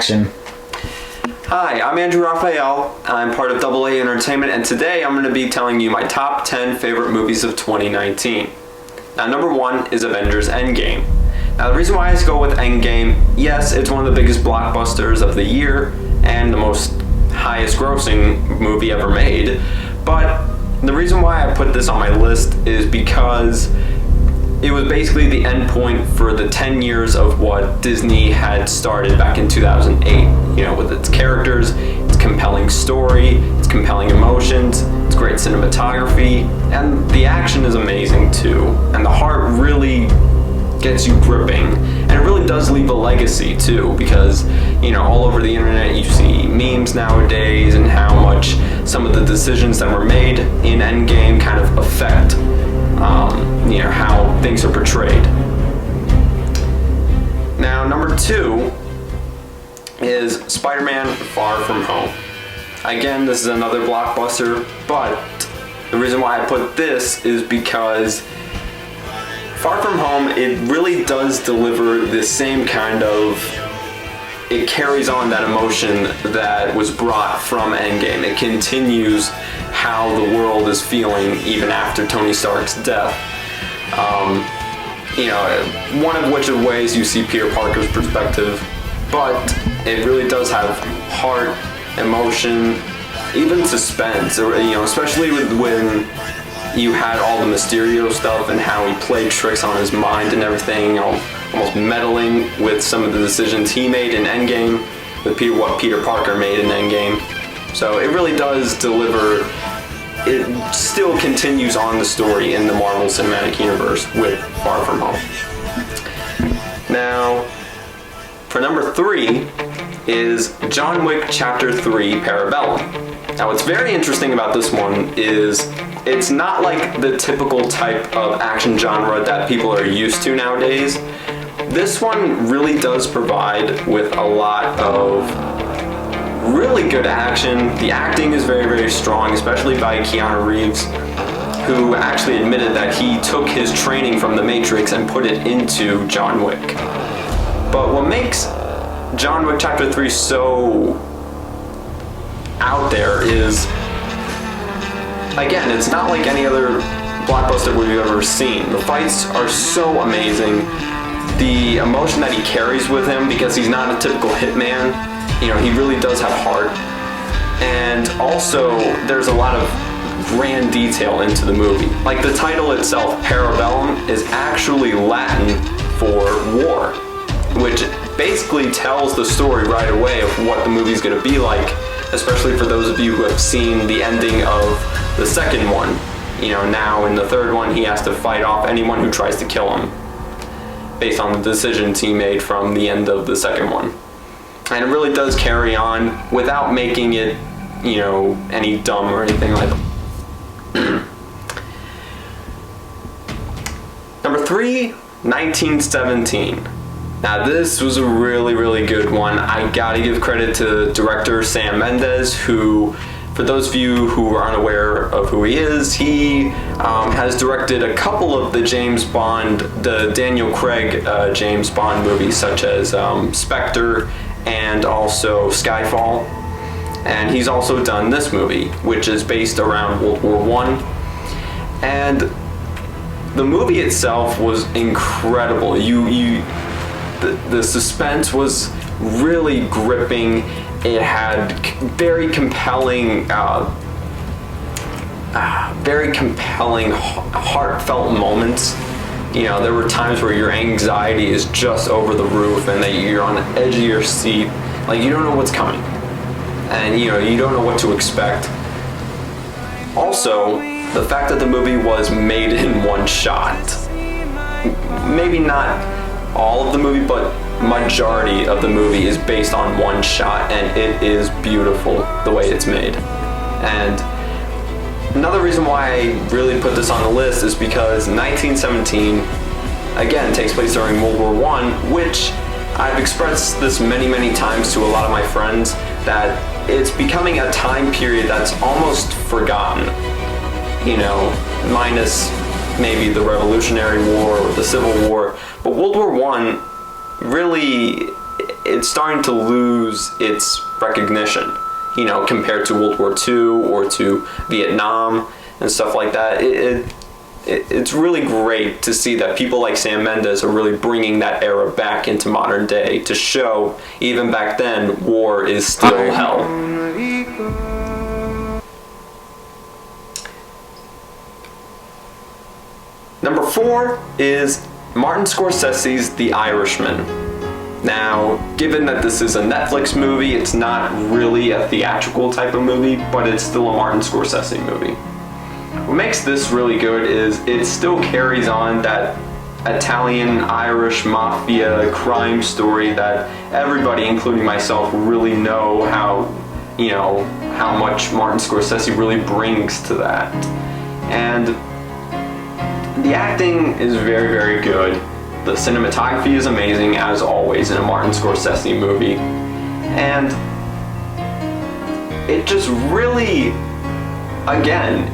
action. Hi, I'm Rafael. I'm part of AA Entertainment, and today I'm going to be telling you my top 10 favorite movies of 2019. Now, number 1 is Avengers Endgame. Now, the reason why I go with Endgame, yes, it's one of the biggest blockbusters of the year and the most highest grossing movie ever made, but the reason why I put this on my list is because it was basically the end point for the 10 years of what Disney had started back in 2008. With its characters, its compelling story, its compelling emotions, its great cinematography, and the action is amazing too. And the heart really gets you gripping. And it really does leave a legacy too, because, all over the internet you see memes nowadays and how much some of the decisions that were made in Endgame kind of affect how things are portrayed. Now, number 2 is SpiderMan Far From Home. Again, this is another blockbuster, but the reason why I put this is because Far From Home, it really does deliver the same kind of, it carries on that emotion that was brought from Endgame. It continues how the world is feeling even after Tony Stark's death. One of which ways you see Peter Parker's perspective, but it really does have heart, emotion, even suspense, especially when you had all the Mysterio stuff and how he played tricks on his mind and everything, almost meddling with some of the decisions he made in Endgame, with what Peter Parker made in Endgame. So it really does deliver. It still continues on the story in the Marvel Cinematic Universe with Far From Home. Now, for number 3 is John Wick Chapter 3 Parabellum. Now, what's very interesting about this one is it's not like the typical type of action genre that people are used to nowadays. This one really does provide with a lot of really good action. The acting is very, very strong, especially by Keanu Reeves, who actually admitted that he took his training from The Matrix and put it into John Wick. But what makes John Wick Chapter 3 so out there is, again, it's not like any other blockbuster we've ever seen. The fights are so amazing. The emotion that he carries with him, because he's not a typical hitman, he really does have heart. And also, there's a lot of grand detail into the movie. Like the title itself, Parabellum, is actually Latin for war, which basically tells the story right away of what the movie's going to be like, especially for those of you who have seen the ending of the second one. Now in the third one, he has to fight off anyone who tries to kill him, based on the decisions he made from the end of the second one. And it really does carry on without making it, any dumb or anything like that. Number 3, 1917. Now, this was a really, really good one. I gotta give credit to director Sam Mendes, who, for those of you who are unaware of who he is, he has directed a couple of the the Daniel Craig James Bond movies, such as Spectre and also Skyfall. And he's also done this movie, which is based around World War I. And the movie itself was incredible. The suspense was really gripping. It had very compelling, heartfelt moments. There were times where your anxiety is just over the roof and that you're on the edge of your seat. Like, you don't know what's coming. And, you don't know what to expect. Also, the fact that the movie was made in one shot. Maybe not all of the movie, but majority of the movie is based on one shot, and it is beautiful the way it's made. And another reason why I really put this on the list is because 1917, again, takes place during World War I, which I've expressed this many, many times to a lot of my friends, that it's becoming a time period that's almost forgotten, minus maybe the Revolutionary War or the Civil War. But World War I really it's starting to lose its recognition, you know, compared to World War II or to Vietnam and stuff like that. It's really great to see that people like Sam Mendes are really bringing that era back into modern day to show, even back then, war is still hell. Number 4 is Martin Scorsese's The Irishman. Now, given that this is a Netflix movie, it's not really a theatrical type of movie, but it's still a Martin Scorsese movie. What makes this really good is it still carries on that Italian-Irish mafia crime story that everybody, including myself, really know how much Martin Scorsese really brings to that. And the acting is very, very good. The cinematography is amazing, as always, in a Martin Scorsese movie. And it just really, again,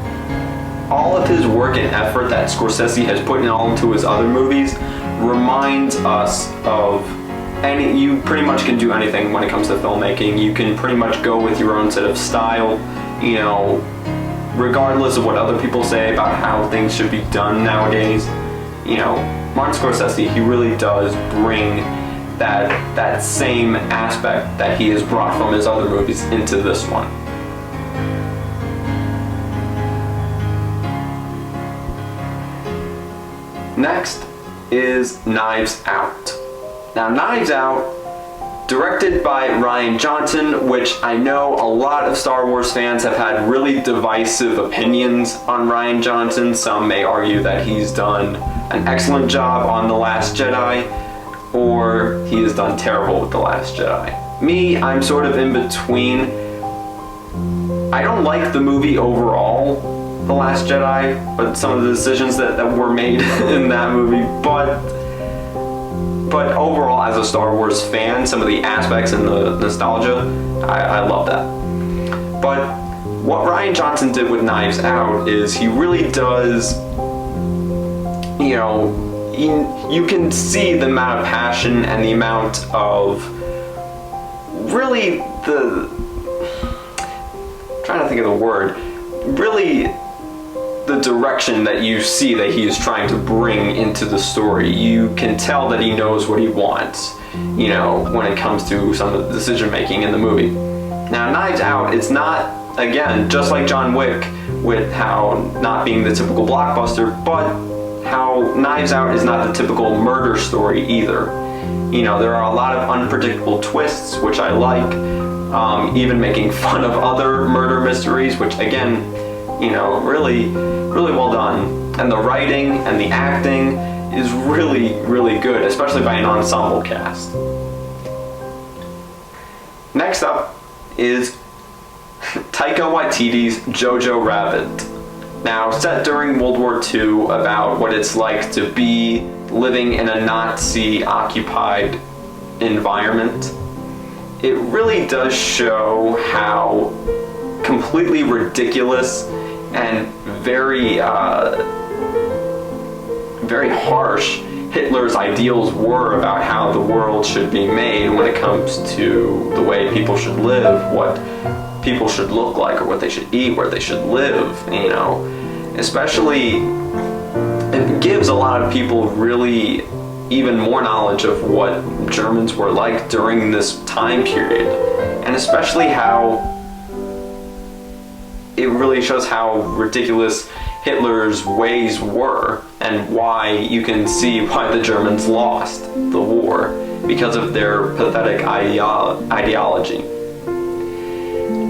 all of his work and effort that Scorsese has put in all into his other movies reminds us of you pretty much can do anything when it comes to filmmaking. You can pretty much go with your own set of style, you know, regardless of what other people say about how things should be done nowadays. You know, Martin Scorsese, he really does bring that same aspect that he has brought from his other movies into this one. Next is Knives Out. Now, Knives Out, directed by Rian Johnson, which I know a lot of Star Wars fans have had really divisive opinions on Rian Johnson. Some may argue that he's done an excellent job on The Last Jedi, or he has done terrible with The Last Jedi. Me, I'm sort of in between. I don't like the movie overall, The Last Jedi, but some of the decisions that were made in that movie, but overall, as a Star Wars fan, some of the aspects and the nostalgia, I love that. But what Rian Johnson did with Knives Out is he really does, you know, you can see the amount of passion and the amount of really trying to think of the word, really the direction that you see that he is trying to bring into the story. You can tell that he knows what he wants, you know, when it comes to some of the decision making in the movie. Now, Knives Out, it's not, again, just like John Wick, with how not being the typical blockbuster, but how Knives Out is not the typical murder story either. You know, there are a lot of unpredictable twists, which I like, even making fun of other murder mysteries, which again, you know, really well done. And the writing and the acting is really, really good, especially by an ensemble cast. Next up is Taika Waititi's Jojo Rabbit. Now, set during World War II, about what it's like to be living in a Nazi-occupied environment. It really does show how completely ridiculous and very harsh Hitler's ideals were about how the world should be made when it comes to the way people should live, what people should look like, or what they should eat, where they should live, you know. Especially, it gives a lot of people really even more knowledge of what Germans were like during this time period, and especially how it really shows how ridiculous Hitler's ways were, and why you can see why the Germans lost the war, because of their pathetic ideology.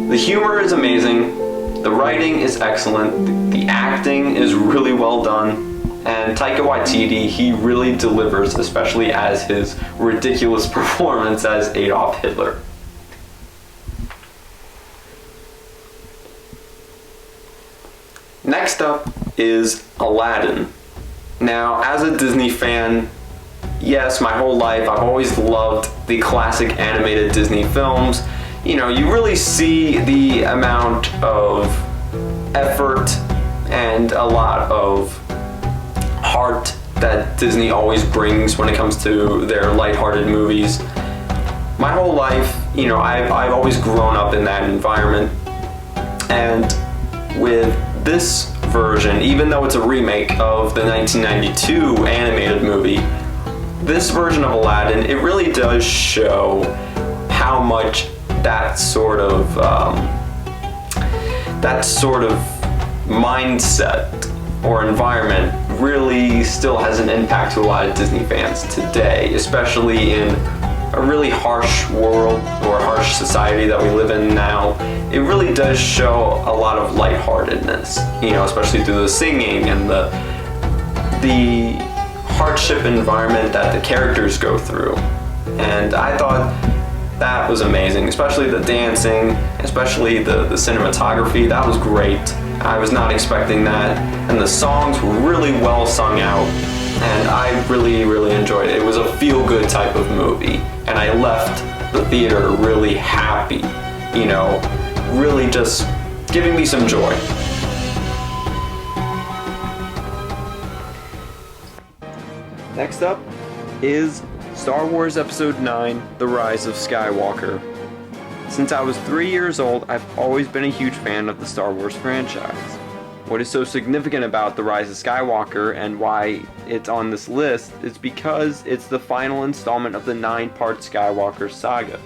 The humor is amazing, the writing is excellent, the acting is really well done, and Taika Waititi, he really delivers, especially as his ridiculous performance as Adolf Hitler. Next up is Aladdin. Now, as a Disney fan, yes, my whole life I've always loved the classic animated Disney films. You know, you really see the amount of effort and a lot of heart that Disney always brings when it comes to their lighthearted movies. my whole life, I've always grown up in that environment. And with this version, even though it's a remake of the 1992 animated movie, this version of Aladdin, it really does show how much that sort of mindset or environment really still has an impact to a lot of Disney fans today, especially in a really harsh world or harsh society that we live in now. It really does show a lot of lightheartedness, especially through the singing and the hardship environment that the characters go through. And I thought that was amazing, especially the dancing, especially the cinematography. That was great. I was not expecting that. And the songs were really well sung out. And I really, really enjoyed it. It was a feel-good type of movie. And I left the theater really happy, really just giving me some joy. Next up is Star Wars Episode 9, The Rise of Skywalker. Since I was 3 years old, I've always been a huge fan of the Star Wars franchise. What is so significant about The Rise of Skywalker and why it's on this list is because it's the final installment of the 9-part Skywalker saga.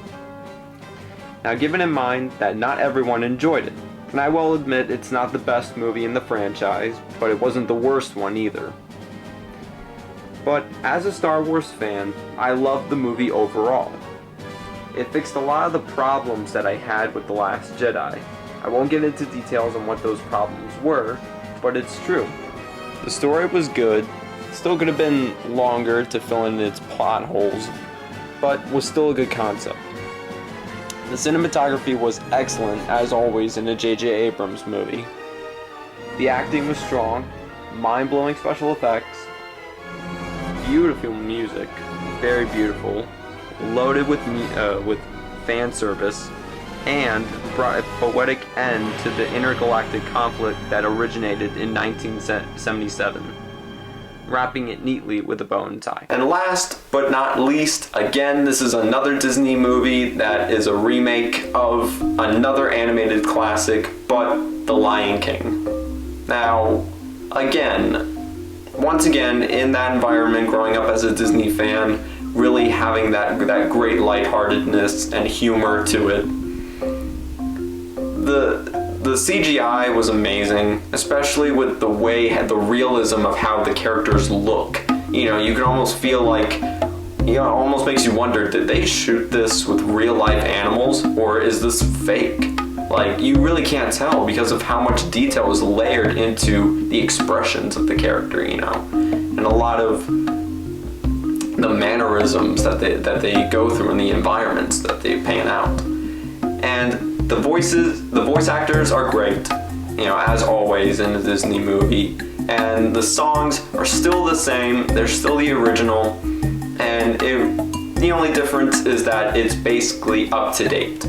Now, given in mind that not everyone enjoyed it, and I will admit it's not the best movie in the franchise, but it wasn't the worst one either. But as a Star Wars fan, I loved the movie overall. It fixed a lot of the problems that I had with The Last Jedi. I won't get into details on what those problems were, but it's true. The story was good, still could have been longer to fill in its plot holes, but was still a good concept. The cinematography was excellent, as always in a J.J. Abrams movie. The acting was strong, mind-blowing special effects, beautiful music, very beautiful, loaded with fan service, and brought a poetic end to the intergalactic conflict that originated in 1977, wrapping it neatly with a bow and tie. And last but not least, again, this is another Disney movie that is a remake of another animated classic, but The Lion King. Now, once again, in that environment, growing up as a Disney fan, really having that great lightheartedness and humor to it. The CGI was amazing, especially with the realism of how the characters look. You can almost feel like, it almost makes you wonder, did they shoot this with real life animals or is this fake? Like, you really can't tell because of how much detail is layered into the expressions of the character, and a lot of the mannerisms that they go through in the environments that they pan out. And the voice actors are great, as always in a Disney movie. And the songs are still the same, they're still the original, and the only difference is that it's basically up to date.